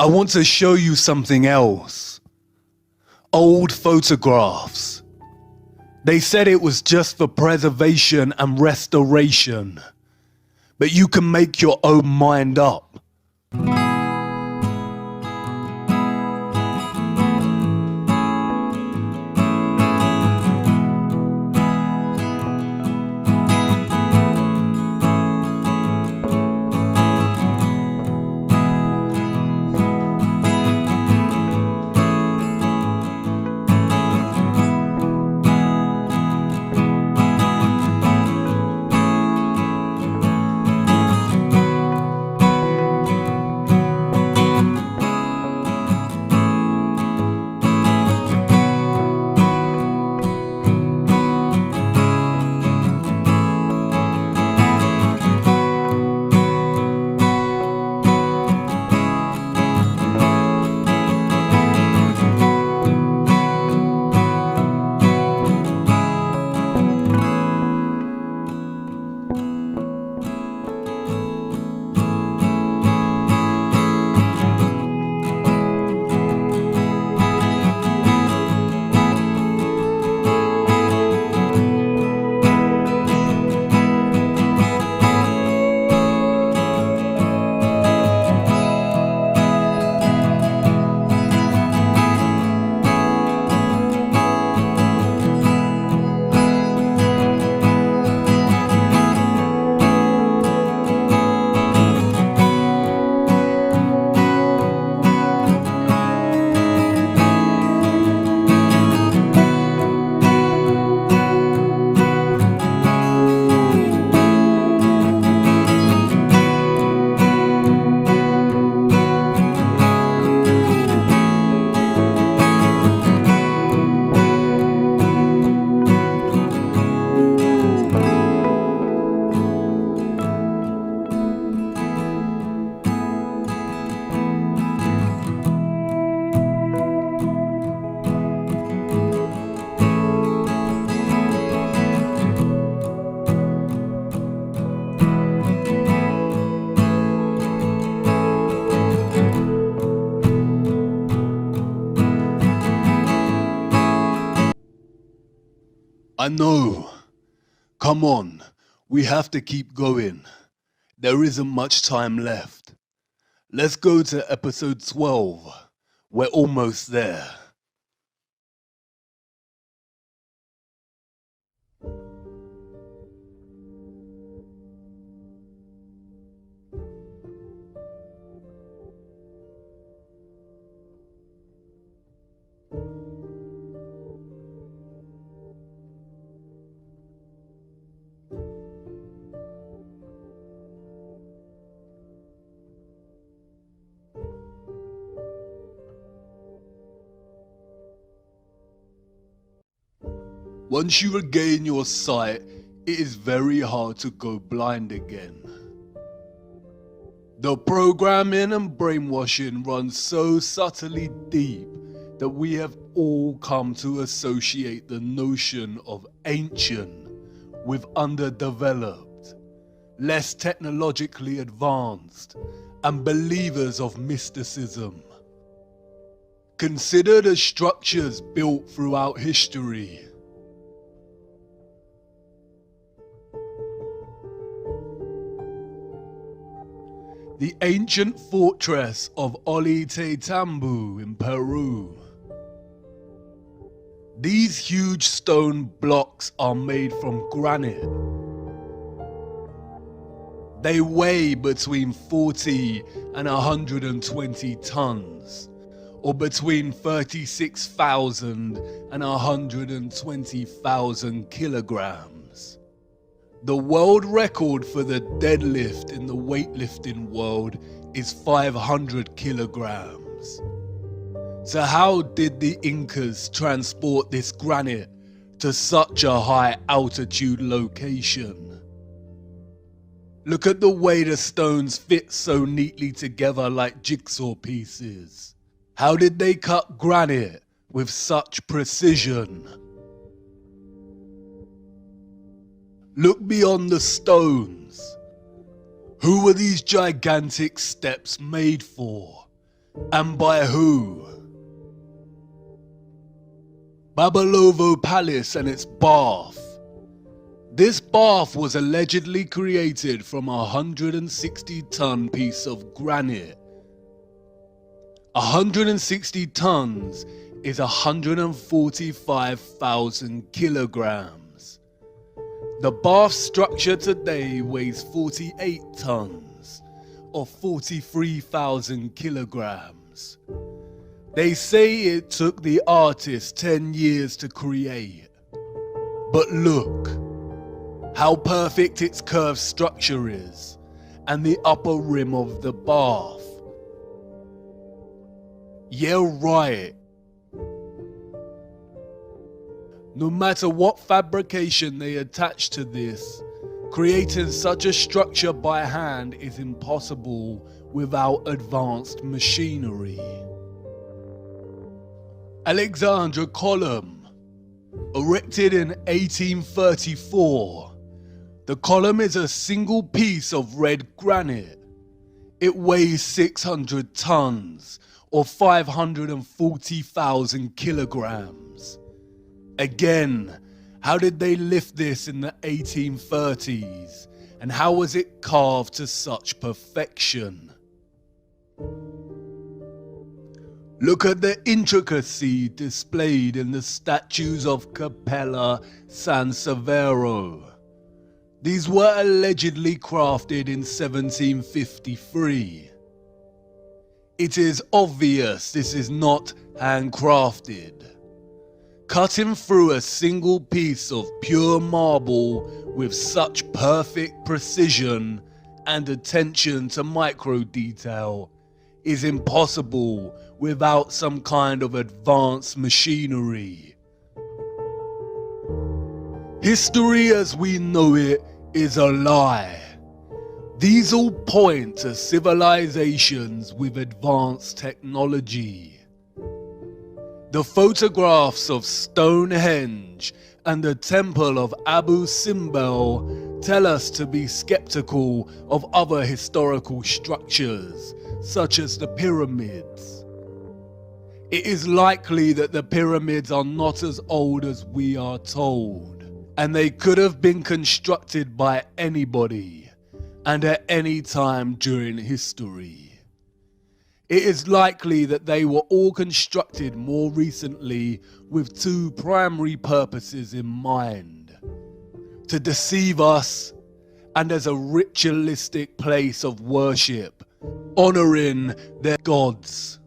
I want to show you something else. Old photographs. They said it was just for preservation and restoration, but you can make your own mind up. I know. Come on, we have to keep going. There isn't much time left. Let's go to episode 12. We're almost there. Once you regain your sight, it is very hard to go blind again. The programming and brainwashing runs so subtly deep that we have all come to associate the notion of ancient with underdeveloped, less technologically advanced, and believers of mysticism. Consider the structures built throughout history. The ancient fortress of Ollantaytambo in Peru. These huge stone blocks are made from granite. They weigh between 40 and 120 tons, or between 36,000 and 120,000 kilograms. The world record for the deadlift in the weightlifting world is 500 kilograms. So how did the Incas transport this granite to such a high altitude location? Look at the way the stones fit so neatly together like jigsaw pieces. How did they cut granite with such precision? Look beyond the stones. Who were these gigantic steps made for? And by who? Babalovo Palace and its bath. This bath was allegedly created from a 160-ton piece of granite. 160 tons is 145,000 kilograms. The bath structure today weighs 48 tons, or 43,000 kilograms. They say it took the artist 10 years to create. But look how perfect its curved structure is, and the upper rim of the bath. Yeah, right. No matter what fabrication they attach to this, creating such a structure by hand is impossible without advanced machinery. Alexandra Column, erected in 1834. The column is a single piece of red granite. It weighs 600 tons, or 540,000 kilograms. Again, how did they lift this in the 1830s? And how was it carved to such perfection? Look at the intricacy displayed in the statues of Cappella San Severo. These were allegedly crafted in 1753. It is obvious this is not handcrafted. Cutting through a single piece of pure marble with such perfect precision and attention to micro detail is impossible without some kind of advanced machinery. History as we know it is a lie. These all point to civilizations with advanced technology. The photographs of Stonehenge and the Temple of Abu Simbel tell us to be skeptical of other historical structures, such as the pyramids. It is likely that the pyramids are not as old as we are told, and they could have been constructed by anybody, and at any time during history. It is likely that they were all constructed more recently with two primary purposes in mind: to deceive us, and as a ritualistic place of worship, honoring their gods.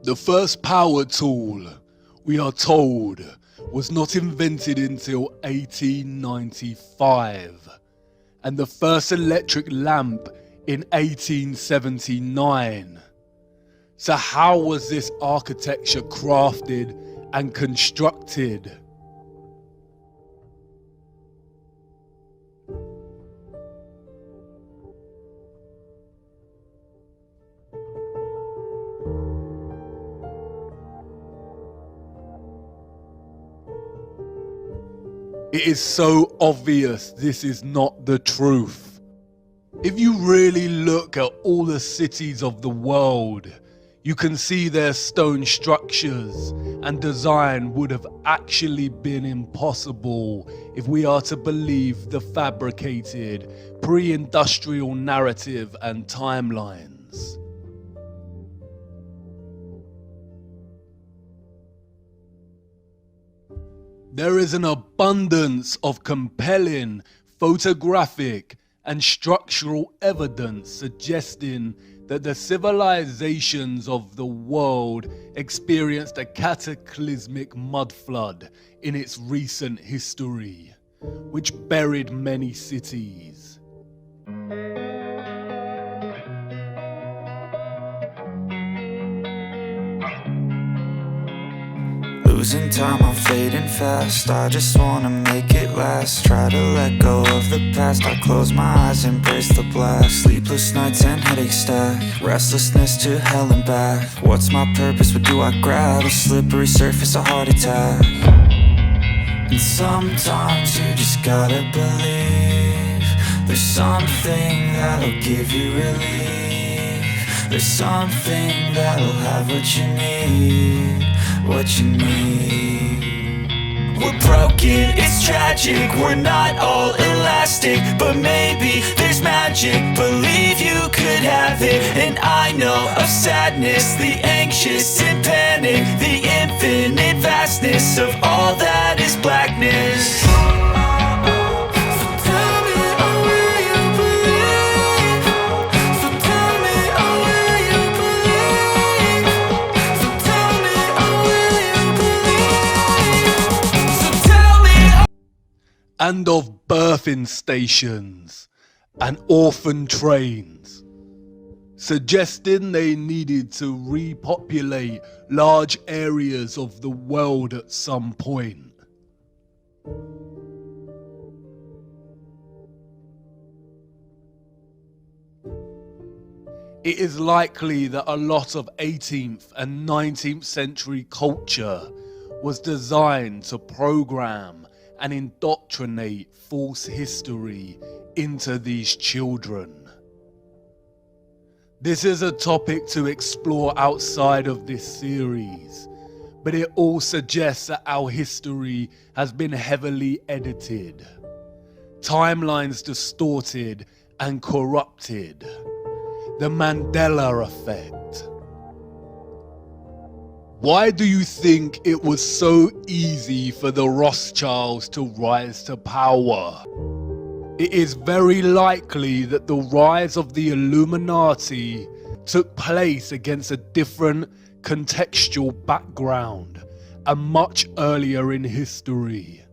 The first power tool, we are told, was not invented until 1895, and the first electric lamp in 1879. So how was this architecture crafted and constructed? It is so obvious this is not the truth. If you really look at all the cities of the world, you can see their stone structures and design would have actually been impossible if we are to believe the fabricated pre-industrial narrative and timelines. There is an abundance of compelling photographic and structural evidence suggesting that the civilizations of the world experienced a cataclysmic mudflood in its recent history, which buried many cities. Losing time, I'm fading fast. I just wanna make it last. Try to let go of the past. I close my eyes, embrace the blast. Sleepless nights and headaches stack. Restlessness to hell and back. What's my purpose? What do I grab? A slippery surface, a heart attack. And sometimes you just gotta believe There's something that'll give you relief. There's something that'll have what you need, what you need. We're broken, it's tragic, we're not all elastic, but maybe there's magic, believe you could have it. And I know of sadness, the anxious and panic, the infinite vastness of all that is blackness. So tell me, oh, will you believe? So tell me, oh, will you believe? So tell me, oh, will you believe? So tell me, And of birthing stations and orphan trains, suggesting they needed to repopulate large areas of the world at some point. It is likely that a lot of 18th and 19th century culture was designed to program and indoctrinate false history into these children. This is a topic to explore outside of this series, but it all suggests that our history has been heavily edited, timelines distorted and corrupted. The Mandela effect. Why do you think it was so easy for the Rothschilds to rise to power? It is very likely that the rise of the Illuminati took place against a different contextual background and much earlier in history.